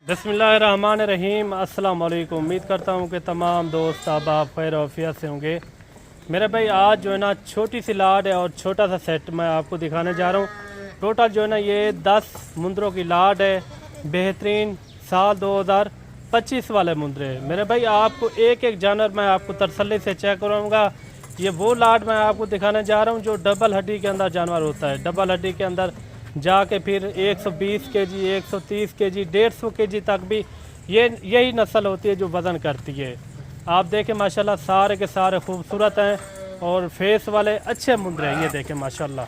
बिस्मिल्लाहिर्रहमानिर्रहीम। अस्सलाम वालेकुम। उम्मीद करता हूँ कि तमाम दोस्त आप खैर आफियत से होंगे। मेरे भाई आज जो है ना छोटी सी लाट है और छोटा सा सेट मैं आपको दिखाने जा रहा हूँ। टोटल जो है ना ये 10 मुंदरों की लाट है। बेहतरीन साल 2025 वाले मुंदरे। मेरे भाई आपको एक एक जानवर मैं आपको तसल्ली से चेक कराऊँगा। ये वो लाट मैं आपको दिखाने जा रहा हूँ जो डबल हड्डी के अंदर जानवर होता है। डबल हड्डी के अंदर जाके फिर 120 केजी, 130 केजी, 150 केजी तक भी यही नस्ल होती है जो वज़न करती है। आप देखें माशाल्लाह सारे के सारे खूबसूरत हैं और फेस वाले अच्छे मुंदरे हैं। ये देखें माशाल्लाह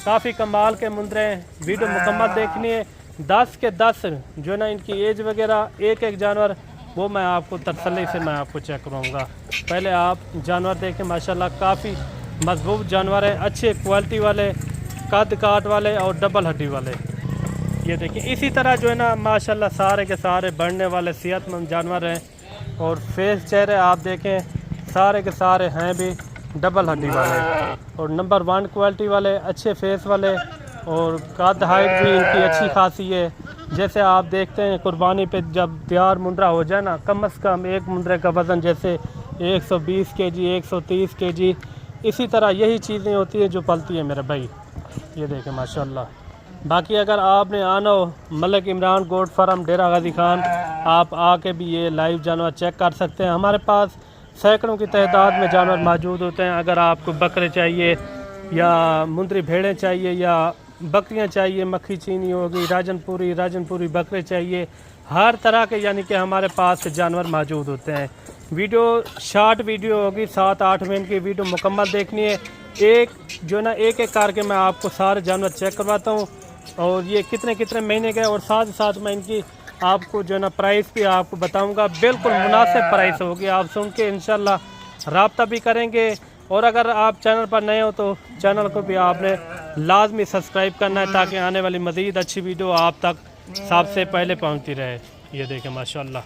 काफ़ी कमाल के मुंदरे हैं। वीडियो मुकम्मल देखनी है। 10 के 10 जो है ना इनकी एज वगैरह एक एक जानवर वो मैं आपको तसल्ली से मैं आपको चेक कराऊँगा। पहले आप जानवर देखें माशाल्लाह काफ़ी मजबूत जानवर है, अच्छे क्वालिटी वाले, कद काट वाले और डबल हड्डी वाले। ये देखिए इसी तरह जो है ना माशाल्लाह सारे के सारे बढ़ने वाले सेहतमंद जानवर हैं और फेस चेहरे आप देखें सारे के सारे हैं भी डबल हड्डी वाले और नंबर 1 क्वालिटी वाले, अच्छे फेस वाले और कद हाइट भी इनकी अच्छी खासी है। जैसे आप देखते हैं कुर्बानी पे जब तैयार मुंडरा हो जाए ना, कम से कम एक मुंडरे का वज़न जैसे 120 केजी, 130 केजी, इसी तरह यही चीज़ें होती हैं जो पलती है मेरे भाई। ये देखें माशाल्लाह। बाकी अगर आपने आना हो मलिक इमरान गोट फार्म डेरा गाजी खान, आप आके भी ये लाइव जानवर चेक कर सकते हैं। हमारे पास सैकड़ों की तादाद में जानवर मौजूद होते हैं। अगर आपको बकरे चाहिए या मुंदरी भेड़ें चाहिए या बकरियां चाहिए, मक्खी चीनी होगी, राजनपुरी बकरे चाहिए, हर तरह के यानी कि हमारे पास जानवर मौजूद होते हैं। वीडियो शॉर्ट वीडियो होगी, 7-8 मिनट की वीडियो मुकम्मल देखनी है। एक जो है ना एक एक करके मैं आपको सारे जानवर चेक करवाता हूँ और ये कितने कितने महीने के और साथ ही साथ मैं इनकी आपको जो है ना प्राइस भी आपको बताऊँगा। बिल्कुल मुनासिब प्राइस होगी, आप सुन के इंशाल्लाह रब्ता भी करेंगे। और अगर आप चैनल पर नए हो तो चैनल को भी आपने लाजमी सब्सक्राइब करना है ताकि आने वाली मज़ीद अच्छी वीडियो आप तक सबसे पहले पहुँचती रहे। ये देखें माशाल्लाह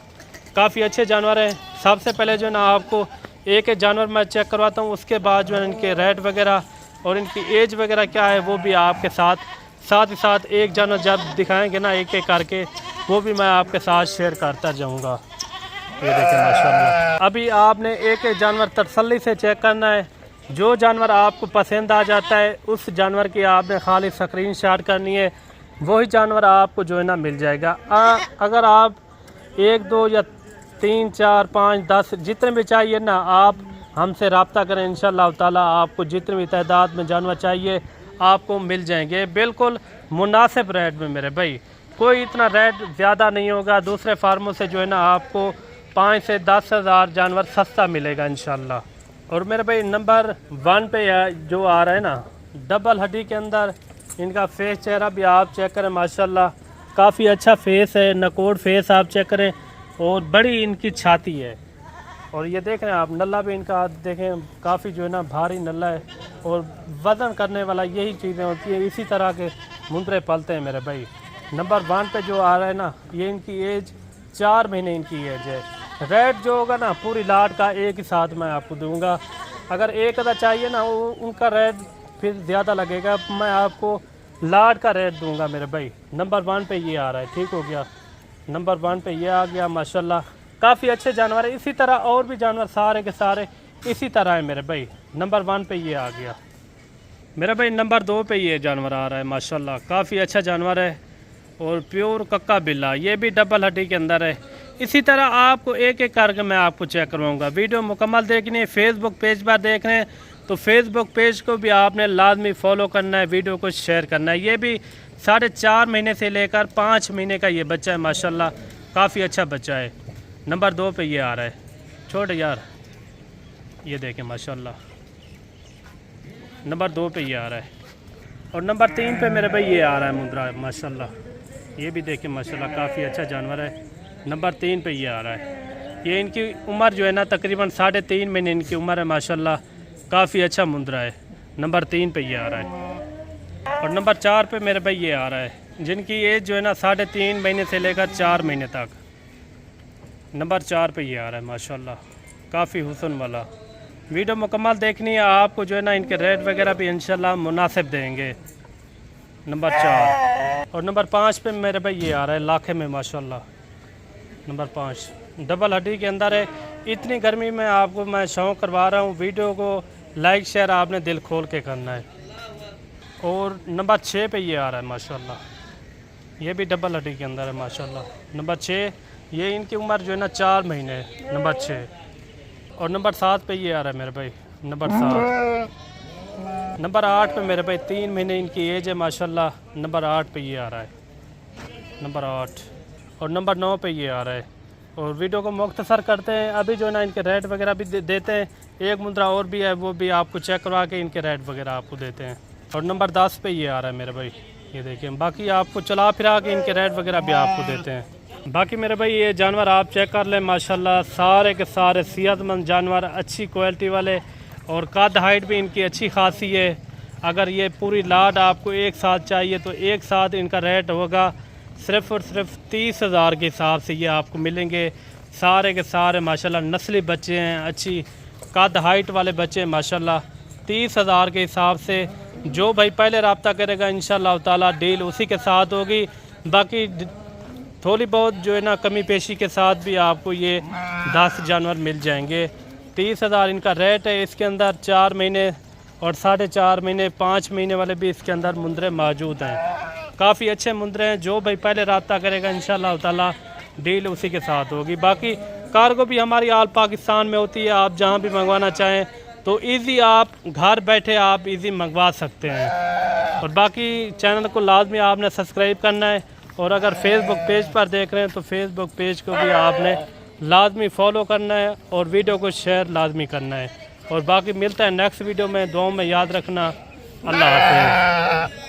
काफ़ी अच्छे जानवर हैं। सबसे पहले जो है ना आपको एक एक जानवर मैं चेक करवाता हूँ, उसके बाद जो है इनके रेट वगैरह और इनकी एज वगैरह क्या है वो भी आपके साथ ही साथ एक जानवर जब दिखाएंगे ना एक एक करके वो भी मैं आपके साथ शेयर करता जाऊँगा। ये देखें माशाल्लाह। अभी आपने एक एक जानवर तसल्ली से चेक करना है। जो जानवर आपको पसंद आ जाता है उस जानवर की आपने खाली स्क्रीनशॉट करनी है, वही जानवर आपको जो है ना मिल जाएगा। अगर आप 1, 2 या 3, 4, 5, 10 जितने भी चाहिए ना आप हमसे रब्ता करें। इंशाल्लाह ताला आपको जितनी भी तादाद में जानवर चाहिए आपको मिल जाएंगे बिल्कुल मुनासिब रेट में मेरे भाई। कोई इतना रेट ज़्यादा नहीं होगा। दूसरे फार्मों से जो है ना आपको 5 से 10 हज़ार जानवर सस्ता मिलेगा इंशाल्लाह। और मेरे भाई नंबर 1 पे जो आ रहा है ना डबल हड्डी के अंदर इनका फेस चेहरा भी आप चेक करें माशाल्लाह काफ़ी अच्छा फेस है, नकोड़ फेस आप चेक करें और बड़ी इनकी छाती है। और ये देख रहे हैं आप नल्ला भी इनका देखें काफ़ी जो है ना भारी नल्ला है और वज़न करने वाला यही चीज़ें होती है। इसी तरह के मुंदरे पलते हैं मेरे भाई। नंबर 1 पे जो आ रहा है ना ये इनकी एज 4 महीने इनकी एज है। रेट जो होगा ना पूरी लाट का एक ही साथ मैं आपको दूंगा। अगर एक अदा चाहिए ना उनका रेट फिर ज़्यादा लगेगा। मैं आपको लाट का रेट दूंगा मेरे भाई। नंबर 1 पे ये आ रहा है, ठीक हो गया। नंबर 1 पे ये आ गया माशाल्लाह काफ़ी अच्छे जानवर है। इसी तरह और भी जानवर सारे के सारे इसी तरह है मेरे भाई। नंबर 1 पे ये आ गया मेरे भाई। नंबर 2 पे ये जानवर आ रहा है माशाल्लाह काफ़ी अच्छा जानवर है और प्योर कक्का बिल्ला, ये भी डबल हड्डी के अंदर है। इसी तरह आपको एक एक करके मैं आपको चेक करवाऊँगा। वीडियो मुकम्मल देखनी है। फेसबुक पेज पर देख रहे हैं तो फेसबुक पेज को भी आपने लाजमी फॉलो करना है, वीडियो को शेयर करना है। ये भी 4.5 महीने से लेकर 5 महीने का ये बच्चा है माशाल्लाह काफ़ी अच्छा बच्चा है। नंबर 2 पे ये आ रहा है छोटे यार, ये देखें माशाल्लाह नंबर 2 पे ये आ रहा है। और नंबर 3 पे मेरे भाई ये आ रहा है मुंदरा माशाल्लाह, ये भी देखें माशाल्लाह काफ़ी अच्छा जानवर है। नंबर 3 पे ये आ रहा है। ये इनकी उम्र जो है ना तकरीबन 3.5 महीने इनकी उम्र है माशाल्लाह काफ़ी अच्छा मुंदरा है। नंबर 3 पे ये आ रहा है। और नंबर 4 पे मेरे भाई ये आ रहा है जिनकी एज जो है ना 3.5 महीने से लेकर 4 महीने तक। नंबर 4 पे ये आ रहा है माशाल्लाह काफ़ी हुस्न वाला। वीडियो मुकम्मल देखनी है आपको जो है ना इनके रेट वगैरह भी इंशाल्लाह मुनासिब देंगे। नंबर 4 और नंबर 5 पे मेरे भाई ये आ रहा है लाखे में माशाल्लाह नंबर 5 डबल हड्डी के अंदर है। इतनी गर्मी में आपको मैं शौक करवा रहा हूँ, वीडियो को लाइक शेयर आपने दिल खोल के करना है। और नंबर 6 पे ये आ रहा है माशाल्लाह, ये भी डबल हड्डी के अंदर है माशाल्लाह। नंबर 6 ये इनकी उम्र जो है ना 4 महीने है, नंबर 6। और नंबर 7 पे ये आ रहा है मेरे भाई, नंबर 7। नंबर 8 पे मेरे भाई 3 महीने इनकी एज है माशाल्लाह, नंबर 8 पे ये आ रहा है, नंबर 8। और नंबर 9 पे ये आ रहा है। और वीडियो को मुख्तसर करते हैं, अभी जो है ना इनके रेट वगैरह भी देते हैं। एक मुद्रा और भी है, वो भी आपको चेक करवा के इनके रेट वगैरह आपको देते हैं। और नंबर 10 पे ये आ रहा है मेरे भाई, ये देखिए। बाकी आपको चला फिरा के इनके रेट वगैरह भी आपको देते हैं। बाकी मेरे भाई ये जानवर आप चेक कर लें माशाल्लाह, सारे के सारे सेहतमंद जानवर, अच्छी क्वालिटी वाले। और कद हाइट भी इनकी अच्छी खासी है। अगर ये पूरी लाट आपको एक साथ चाहिए तो एक साथ इनका रेट होगा सिर्फ़ और सिर्फ 30,000 के हिसाब से ये आपको मिलेंगे। सारे के सारे माशाल्लाह नस्ली बच्चे हैं, अच्छी कद हाइट वाले बच्चे हैं माशाल्लाह। 30,000 के हिसाब से जो भाई पहले रब्ता करेगा इंशाल्लाह ताला डील उसी के साथ होगी। बाकी थोड़ी बहुत जो है ना कमी पेशी के साथ भी आपको ये 10 जानवर मिल जाएंगे। 30,000 इनका रेट है। इसके अंदर 4 महीने और 4.5 महीने 5 महीने वाले भी इसके अंदर मुंदरे मौजूद हैं। काफ़ी अच्छे मुंदरे हैं। जो भाई पहले रब्ता करेगा इंशाल्लाह ताला डील उसी के साथ होगी। बाकी कार्गो भी हमारी ऑल पाकिस्तान में होती है। आप जहाँ भी मंगवाना चाहें तो इजी आप घर बैठे आप इजी मंगवा सकते हैं। और बाकी चैनल को लाजमी आपने सब्सक्राइब करना है। और अगर फेसबुक पेज पर देख रहे हैं तो फेसबुक पेज को भी आपने लाजमी फॉलो करना है और वीडियो को शेयर लाजमी करना है। और बाकी मिलता है नेक्स्ट वीडियो में। दुआओं में याद रखना। अल्लाह हाफ़िज़।